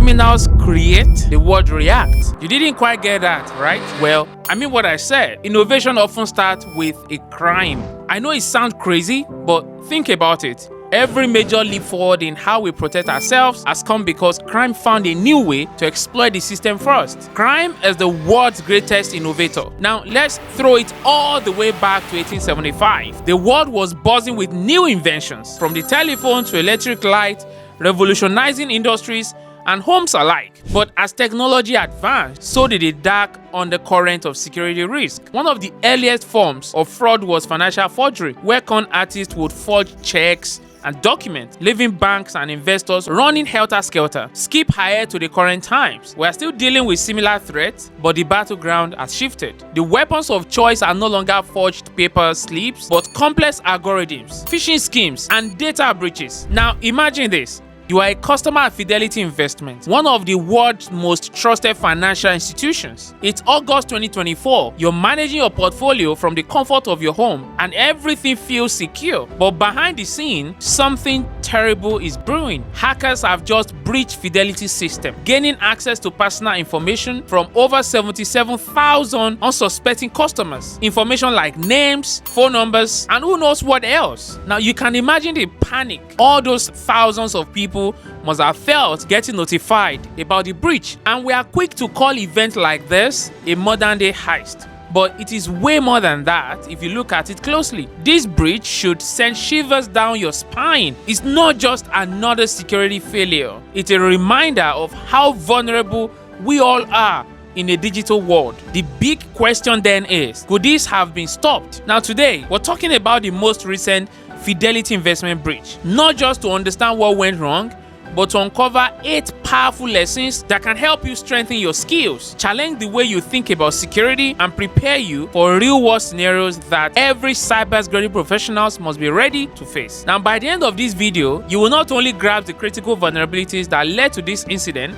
criminals create, the world reacts. You didn't quite get that, right? Well, I mean what I said. Innovation often starts with a crime. I know it sounds crazy, but think about it. Every major leap forward in how we protect ourselves has come because crime found a new way to exploit the system first. Crime is the world's greatest innovator. Now, let's throw it all the way back to 1875. The world was buzzing with new inventions, from the telephone to electric light, revolutionizing industries and homes alike. But as technology advanced, so did the dark undercurrent of security risk. One of the earliest forms of fraud was financial forgery, where con artists would forge checks and documents, leaving banks and investors running helter-skelter. Skip ahead to the current times. We are still dealing with similar threats, but the battleground has shifted. The weapons of choice are no longer forged paper slips, but complex algorithms, phishing schemes, and data breaches. Now imagine this. You are a customer at Fidelity Investments, one of the world's most trusted financial institutions. It's August 2024. You're managing your portfolio from the comfort of your home, and everything feels secure. But behind the scene, something terrible is brewing. Hackers have just breached Fidelity's system, gaining access to personal information from over 77,000 unsuspecting customers. Information like names, phone numbers, and who knows what else. Now you can imagine the panic all those thousands of people must have felt getting notified about the breach, and we are quick to call events like this a modern day heist. But it is way more than that if you look at it closely. This breach should send shivers down your spine. It's not just another security failure. It's a reminder of how vulnerable we all are in a digital world. The big question then is, could this have been stopped? Now today, we're talking about the most recent Fidelity investment breach, not just to understand what went wrong, but to uncover 8 powerful lessons that can help you strengthen your skills, challenge the way you think about security, and prepare you for real-world scenarios that every cybersecurity professionals must be ready to face. Now, by the end of this video, you will not only grasp the critical vulnerabilities that led to this incident,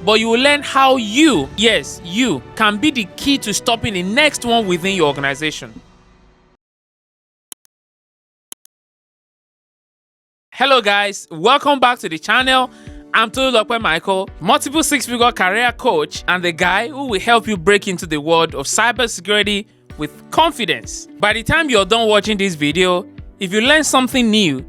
but you will learn how you, yes, you, can be the key to stopping the next one within your organization. Hello guys, welcome back to the channel. I'm Tolulope Michael, multiple six-figure career coach and the guy who will help you break into the world of cybersecurity with confidence. By the time you're done watching this video, if you learned something new,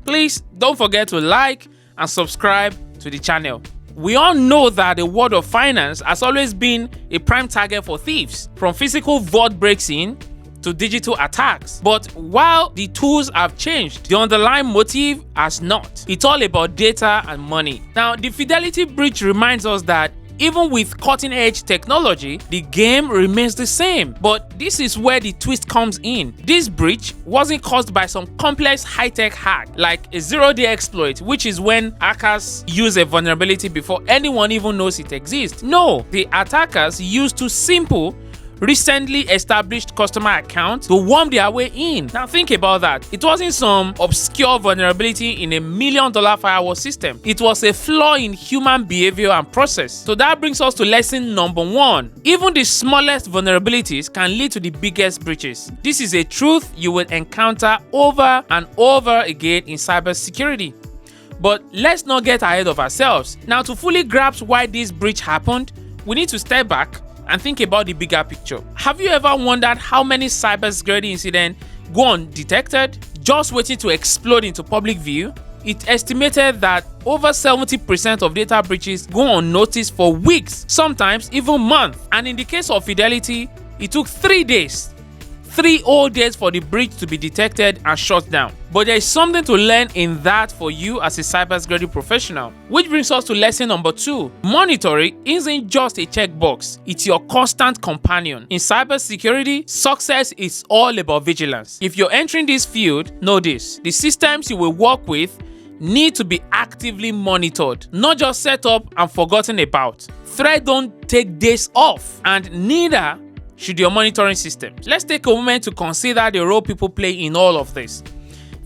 please don't forget to like and subscribe to the channel. We all know that the world of finance has always been a prime target for thieves, from physical vault breaks-in to digital attacks. But while the tools have changed, the underlying motive has not. It's all about data and money. Now, the Fidelity breach reminds us that even with cutting-edge technology, the game remains the same. But this is where the twist comes in. This breach wasn't caused by some complex high-tech hack, like a zero-day exploit, which is when hackers use a vulnerability before anyone even knows it exists. No, the attackers used two simple, recently established customer accounts to worm their way in. Now think about that. It wasn't some obscure vulnerability in a $1 million firewall system. It was a flaw in human behavior and process. So that brings us to lesson number 1. Even the smallest vulnerabilities can lead to the biggest breaches. This is a truth you will encounter over and over again in cybersecurity. But let's not get ahead of ourselves. Now, to fully grasp why this breach happened, we need to step back and think about the bigger picture. Have you ever wondered how many cybersecurity incidents go undetected, just waiting to explode into public view? It's estimated that over 70% of data breaches go unnoticed for weeks, sometimes even months. And in the case of Fidelity, it took 3 days. 3 whole days for the breach to be detected and shut down. But there is something to learn in that for you as a cybersecurity professional. Which brings us to lesson number 2. Monitory isn't just a checkbox, it's your constant companion. In cybersecurity, success is all about vigilance. If you're entering this field, know this: the systems you will work with need to be actively monitored, not just set up and forgotten about. Threats don't take days off, and neither should your monitoring system. Let's take a moment to consider the role people play in all of this.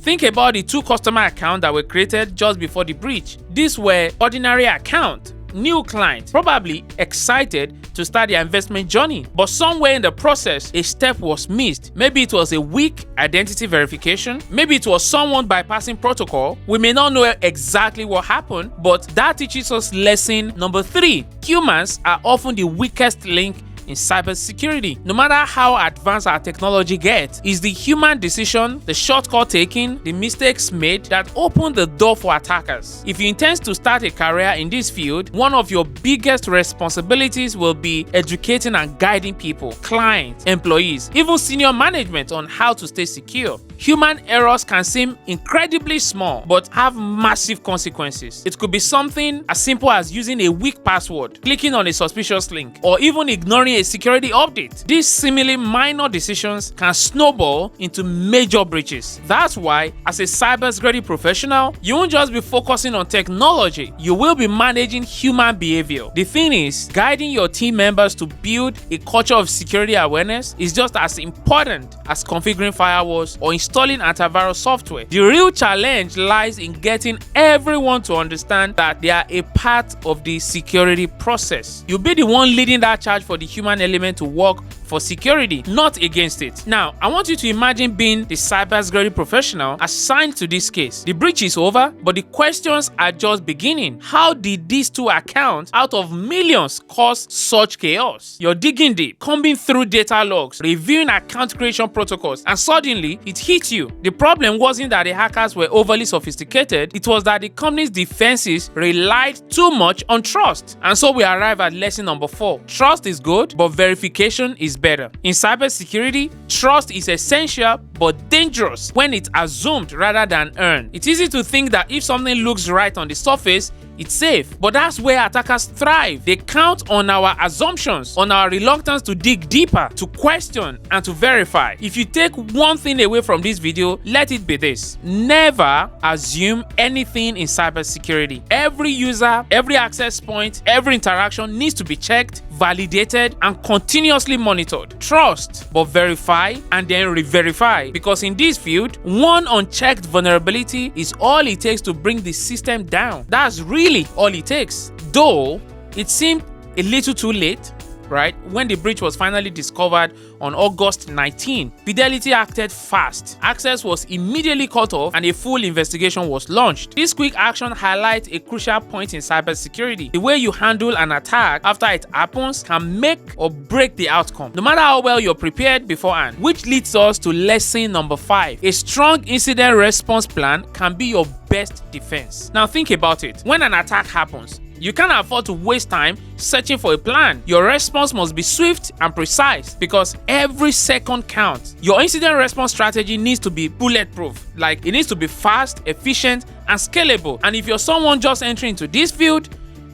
Think about the 2 customer accounts that were created just before the breach. These were ordinary accounts, new client, probably excited to start their investment journey. But somewhere in the process, a step was missed. Maybe it was a weak identity verification. Maybe it was someone bypassing protocol. We may not know exactly what happened, but that teaches us lesson number 3. Humans are often the weakest link in cybersecurity. No matter how advanced our technology gets, it's the human decision, the shortcut taking, the mistakes made that open the door for attackers. If you intend to start a career in this field, one of your biggest responsibilities will be educating and guiding people, clients, employees, even senior management on how to stay secure. Human errors can seem incredibly small but have massive consequences. It could be something as simple as using a weak password, clicking on a suspicious link, or even ignoring a security update. These seemingly minor decisions can snowball into major breaches. That's why, as a cybersecurity professional, you won't just be focusing on technology, you will be managing human behavior. The thing is, guiding your team members to build a culture of security awareness is just as important as configuring firewalls or installing antivirus software. The real challenge lies in getting everyone to understand that they are a part of the security process. You'll be the one leading that charge for the human element to work for security, not against it. Now, I want you to imagine being the cybersecurity professional assigned to this case. The breach is over, but the questions are just beginning. How did these 2 accounts out of millions cause such chaos? You're digging deep, combing through data logs, reviewing account creation protocols, and suddenly it hits you. The problem wasn't that the hackers were overly sophisticated, it was that the company's defenses relied too much on trust. And so we arrive at lesson number 4. Trust is good, but verification is better. In cybersecurity, trust is essential but dangerous when it's assumed rather than earned. It's easy to think that if something looks right on the surface, it's safe, but that's where attackers thrive. They count on our assumptions, on our reluctance to dig deeper, to question, and to verify. If you take one thing away from this video, let it be this: never assume anything in cybersecurity. Every user, every access point, every interaction needs to be checked, validated, and continuously monitored. Trust, but verify and then re-verify, because in this field, one unchecked vulnerability is all it takes to bring the system down. That's really all it takes. Though it seemed a little too late, right? When the breach was finally discovered on August 19, Fidelity acted fast. Access was immediately cut off and a full investigation was launched. This quick action highlights a crucial point in cybersecurity. The way you handle an attack after it happens can make or break the outcome, no matter how well you're prepared beforehand. Which leads us to lesson number 5. A strong incident response plan can be your best defense. Now think about it. When an attack happens, you can't afford to waste time searching for a plan. Your response must be swift and precise because every second counts. Your incident response strategy needs to be bulletproof. Like, it needs to be fast, efficient, and scalable. And if you're someone just entering into this field,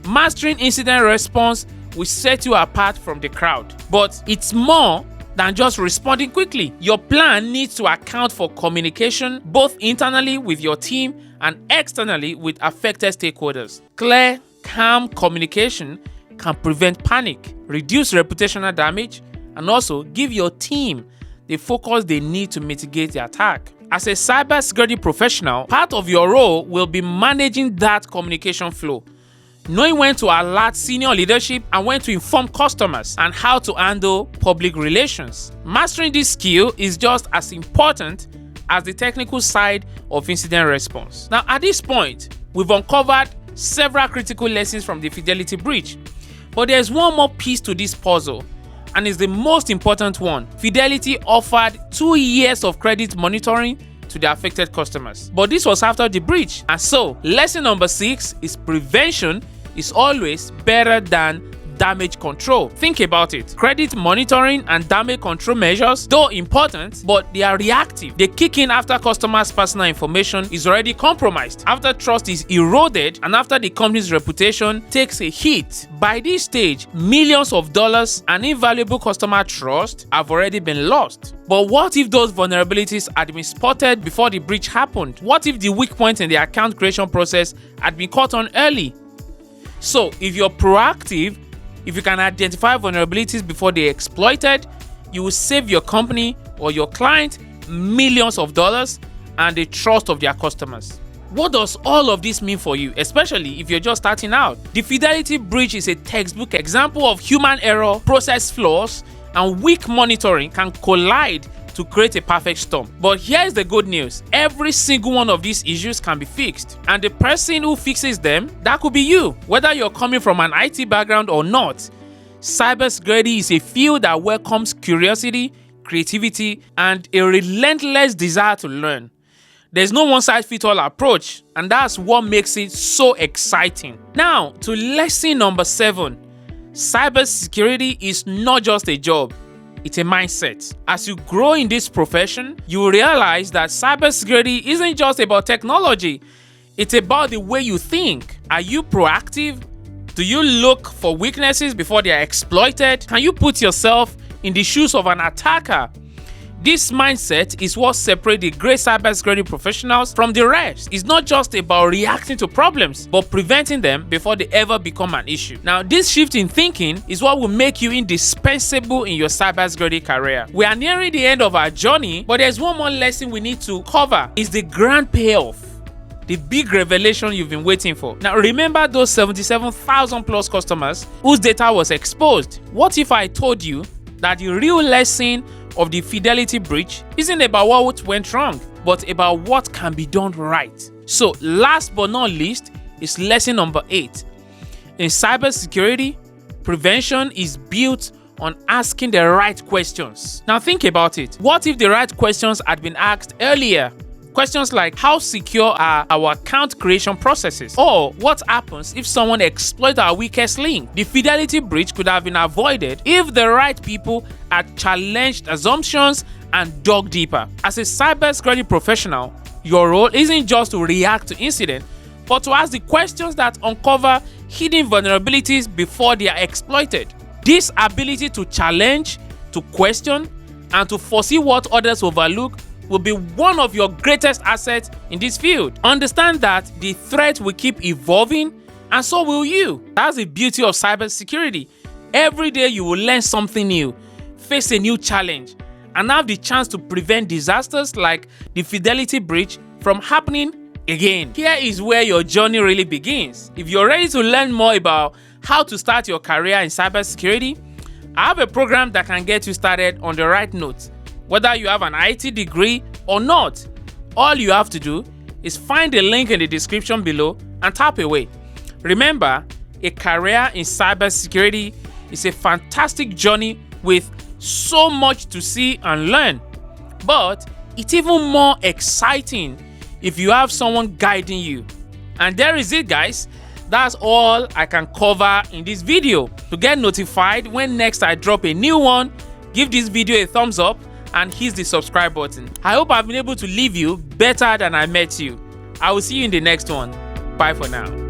mastering incident response will set you apart from the crowd. But it's more than just responding quickly. Your plan needs to account for communication both internally with your team and externally with affected stakeholders. Clear, calm communication can prevent panic, reduce reputational damage, and also give your team the focus they need to mitigate the attack. As a cybersecurity professional, part of your role will be managing that communication flow, knowing when to alert senior leadership and when to inform customers, and how to handle public relations. Mastering this skill is just as important as the technical side of incident response. Now, at this point, we've uncovered several critical lessons from the Fidelity breach, but there's one more piece to this puzzle, and it's the most important one. Fidelity offered 2 years of credit monitoring to the affected customers, but this was after the breach. And so, lesson number 6 is prevention is always better than damage control. Think about it. Credit monitoring and damage control measures, though important, but they are reactive. They kick in after customers' personal information is already compromised, after trust is eroded, and after the company's reputation takes a hit. By this stage, millions of dollars and invaluable customer trust have already been lost. But what if those vulnerabilities had been spotted before the breach happened? What if the weak points in the account creation process had been caught on early? So, if you're proactive, if you can identify vulnerabilities before they're exploited, you will save your company or your client millions of dollars and the trust of their customers. What does all of this mean for you, especially if you're just starting out? The Fidelity breach is a textbook example of human error, process flaws, and weak monitoring can collide to create a perfect storm. But here's the good news. Every single one of these issues can be fixed. And the person who fixes them, that could be you. Whether you're coming from an IT background or not, cybersecurity is a field that welcomes curiosity, creativity, and a relentless desire to learn. There's no one-size-fits-all approach, and that's what makes it so exciting. Now, to lesson number 7. Cybersecurity is not just a job, it's a mindset. As you grow in this profession, you will realize that cybersecurity isn't just about technology, it's about the way you think. Are you proactive? Do you look for weaknesses before they are exploited? Can you put yourself in the shoes of an attacker? This mindset is what separates the great cybersecurity professionals from the rest. It's not just about reacting to problems, but preventing them before they ever become an issue. Now, this shift in thinking is what will make you indispensable in your cybersecurity career. We are nearing the end of our journey, but there's one more lesson we need to cover. It's the grand payoff. The big revelation you've been waiting for. Now, remember those 77,000 plus customers whose data was exposed? What if I told you that the real lesson of the Fidelity breach isn't about what went wrong, but about what can be done right? So, last but not least is lesson number 8. In cybersecurity, prevention is built on asking the right questions. Now think about it. What if the right questions had been asked earlier? Questions like, how secure are our account creation processes? Or what happens if someone exploits our weakest link? The Fidelity breach could have been avoided if the right people had challenged assumptions and dug deeper. As a cybersecurity professional, your role isn't just to react to incidents, but to ask the questions that uncover hidden vulnerabilities before they are exploited. This ability to challenge, to question, and to foresee what others overlook will be one of your greatest assets in this field. Understand that the threat will keep evolving, and so will you. That's the beauty of cybersecurity. Every day you will learn something new, face a new challenge, and have the chance to prevent disasters like the Fidelity breach from happening again. Here is where your journey really begins. If you're ready to learn more about how to start your career in cybersecurity, I have a program that can get you started on the right note. Whether you have an IT degree or not, all you have to do is find the link in the description below and tap away. Remember, a career in cybersecurity is a fantastic journey with so much to see and learn. But it's even more exciting if you have someone guiding you. And there is it, guys. That's all I can cover in this video. To get notified when next I drop a new one, give this video a thumbs up and hit the subscribe button. I hope I've been able to leave you better than I met you. I will see you in the next one. Bye for now.